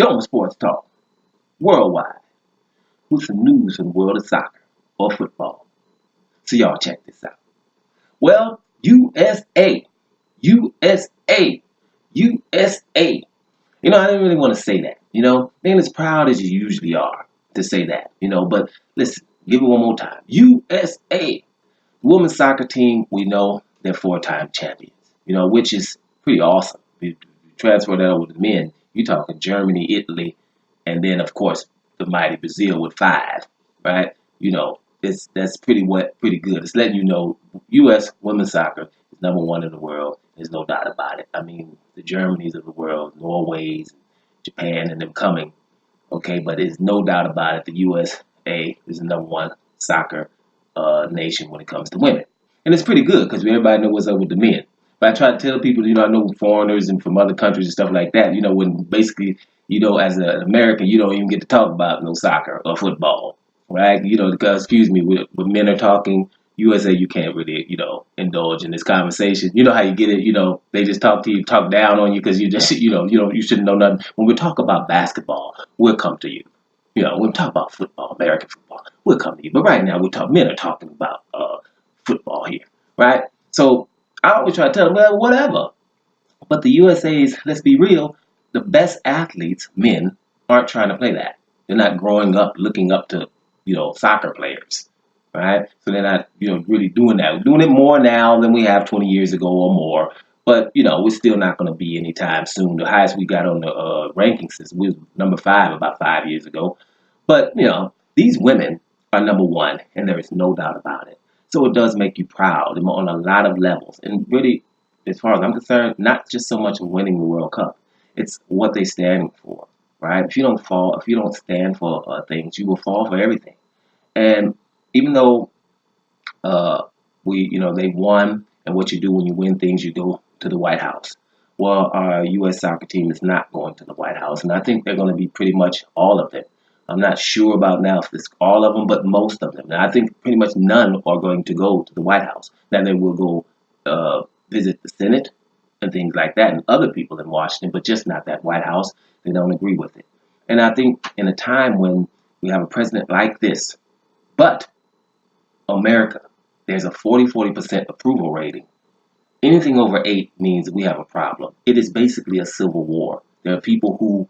Dome Sports Talk, worldwide, with some news from the world of soccer or football. So y'all check this out. Well, USA, USA, USA. I didn't really want to say that. Being as proud as you usually are to say that. But listen, give it one more time. USA, women's soccer team. We know they're four-time champions. Which is pretty awesome. You transfer that over to men. You're talking Germany, Italy, and then of course the mighty Brazil with five, right? That's pretty good. It's letting you know U.S. women's soccer is number one in the world. There's no doubt about it. I mean, the Germanys of the world, Norways, Japan, and them coming, okay, but there's no doubt about it. The USA is the number one soccer nation when it comes to women, and it's pretty good because everybody knows what's up with the men. But I try to tell people, I know foreigners and from other countries and stuff like that, when basically, as an American, you don't even get to talk about no soccer or football, right? Because, excuse me, when men are talking, USA, you can't really, indulge in this conversation. You know how you get it, they just talk to you, talk down on you because you just, you shouldn't know nothing. When we talk about basketball, we'll come to you. When we talk about football, American football, we'll come to you. But right now, men are talking about football here, right? So I always try to tell them, well, whatever. But the USA's, let's be real, the best athletes, men, aren't trying to play that. They're not growing up looking up to, soccer players, right? So they're not, really doing that. We're doing it more now than we have 20 years ago or more. But, we're still not going to be anytime soon. The highest we got on the rankings is we was number 5 about 5 years ago. But, these women are number one, and there is no doubt about it. So it does make you proud on a lot of levels. And really, as far as I'm concerned, not just so much winning the World Cup. It's what they stand for, right? If you don't stand for things, you will fall for everything. And even though they won, and what you do when you win things, you go to the White House. Well, our U.S. soccer team is not going to the White House, and I think they're going to be pretty much all of them. I'm not sure about now if it's all of them, but most of them. And I think pretty much none are going to go to the White House. Now they will go visit the Senate and things like that, and other people in Washington, but just not that White House. They don't agree with it. And I think in a time when we have a president like this, but America, there's a 40% approval rating. Anything over 8 means we have a problem. It is basically a civil war. There are people who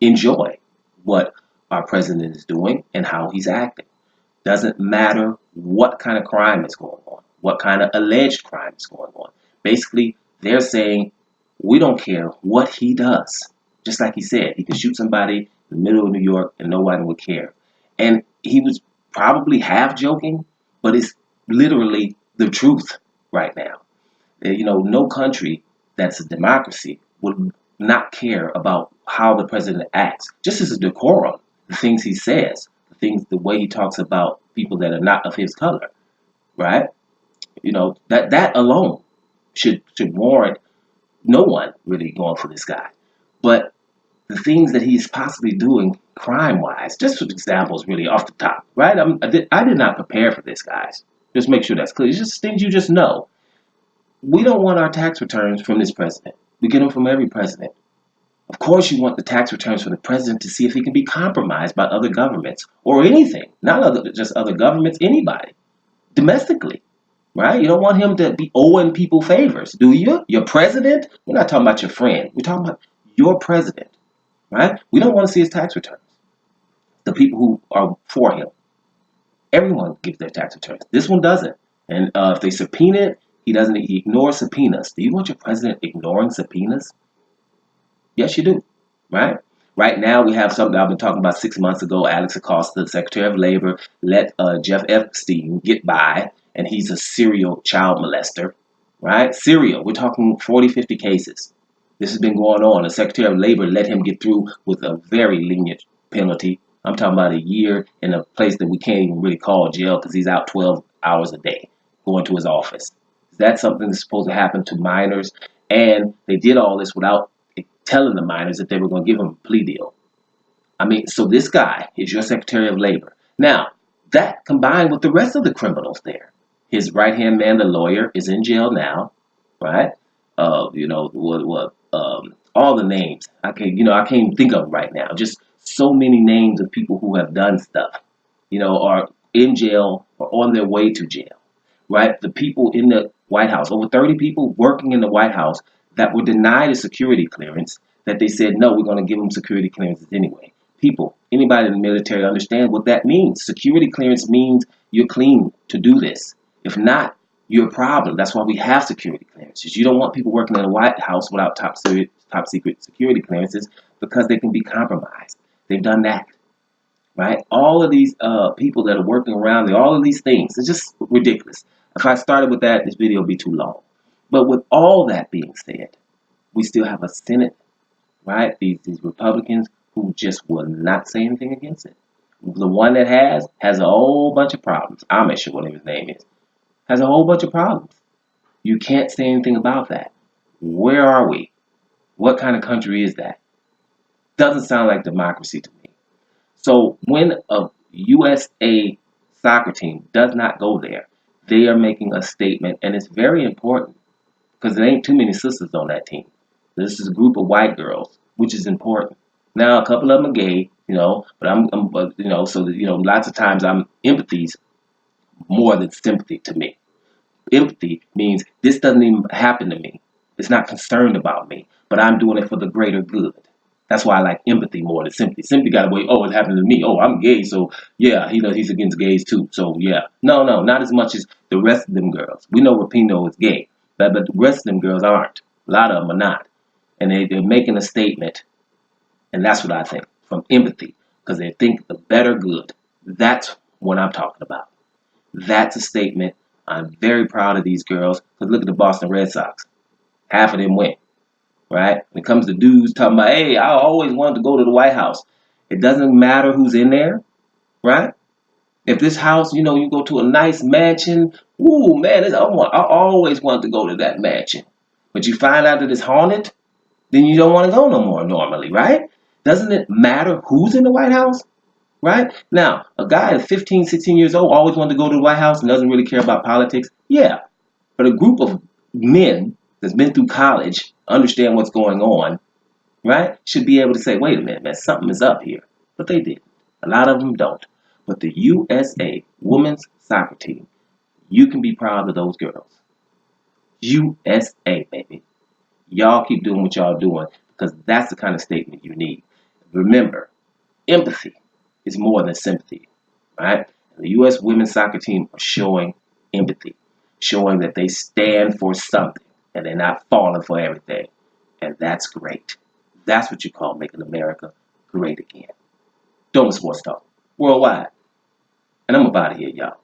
enjoy what our president is doing and how he's acting. Doesn't matter what kind of crime is going on, what kind of alleged crime is going on. Basically, they're saying, we don't care what he does. Just like he said, he could shoot somebody in the middle of New York and nobody would care. And he was probably half joking, but it's literally the truth right now. No country that's a democracy would not care about how the president acts, just as a decorum, the things he says, the way he talks about people that are not of his color, right? That alone should warrant no one really going for this guy. But the things that he's possibly doing crime-wise, just for examples really off the top, right? I did not prepare for this, guys. Just make sure that's clear. It's just things you just know. We don't want our tax returns from this president. We get them from every president. Of course, you want the tax returns from the president to see if he can be compromised by other governments or anything. Not just other governments, anybody. Domestically, right? You don't want him to be owing people favors, do you? Your president? We're not talking about your friend. We're talking about your president, right? We don't want to see his tax returns. The people who are for him. Everyone gives their tax returns. This one doesn't. And if they subpoena it, he ignores subpoenas. Do you want your president ignoring subpoenas? Yes, you do, right? Right now, we have something I've been talking about 6 months ago. Alex Acosta, the Secretary of Labor, let Jeff Epstein get by, and he's a serial child molester, right? Serial. We're talking 40, 50 cases. This has been going on. The Secretary of Labor let him get through with a very lenient penalty. I'm talking about a year in a place that we can't even really call jail because he's out 12 hours a day going to his office. That's something that's supposed to happen to minors. And they did all this without telling the minors that they were going to give them a plea deal. I mean, so this guy is your Secretary of Labor. Now, that combined with the rest of the criminals there. His right-hand man, the lawyer, is in jail now, right? all the names. I can't even think of them right now. Just so many names of people who have done stuff, are in jail or on their way to jail, right? The people in the White House, over 30 people working in the White House that were denied a security clearance, that they said, no, we're going to give them security clearances anyway. People, anybody in the military understand what that means. Security clearance means you're clean to do this. If not, you're a problem. That's why we have security clearances. You don't want people working in the White House without top secret security clearances because they can be compromised. They've done that, right? All of these people that are working around there, all of these things, it's just ridiculous. If I started with that, this video would be too long. But with all that being said, we still have a Senate, right? These Republicans who just will not say anything against it. The one that has a whole bunch of problems. Amish, or whatever his name is, has a whole bunch of problems. You can't say anything about that. Where are we? What kind of country is that? Doesn't sound like democracy to me. So when a USA soccer team does not go there, they are making a statement, and it's very important because there ain't too many sisters on that team. This is a group of white girls, which is important. Now, a couple of them are gay, but lots of times empathy's more than sympathy to me. Empathy means this doesn't even happen to me. It's not concerned about me, but I'm doing it for the greater good. That's why I like empathy more than sympathy. Sympathy got to wait. Oh, it happened to me. Oh, I'm gay, so yeah, he's against gays too. So yeah, no, not as much as the rest of them girls. We know Rapinoe is gay, but the rest of them girls aren't. A lot of them are not, and they're making a statement, and that's what I think from empathy because they think the better good. That's what I'm talking about. That's a statement. I'm very proud of these girls because look at the Boston Red Sox. Half of them went, right? When it comes to dudes talking about, hey, I always wanted to go to the White House. It doesn't matter who's in there, right? If this house, you go to a nice mansion, ooh, man, I always wanted to go to that mansion. But you find out that it's haunted, then you don't want to go no more normally, right? Doesn't it matter who's in the White House? Right? Now, a guy at 15, 16 years old always wanted to go to the White House and doesn't really care about politics. Yeah. But a group of men that's been through college, understand what's going on, right, should be able to say, wait a minute, man, something is up here. But they didn't. A lot of them don't. But the USA women's soccer team, you can be proud of those girls. USA, baby. Y'all keep doing what y'all doing because that's the kind of statement you need. Remember, empathy is more than sympathy, right? And the U.S. women's soccer team are showing empathy, showing that they stand for something and they're not falling for everything. And that's great. That's what you call making America great again. Dolan Sports Talk, worldwide. And I'm about to here, y'all.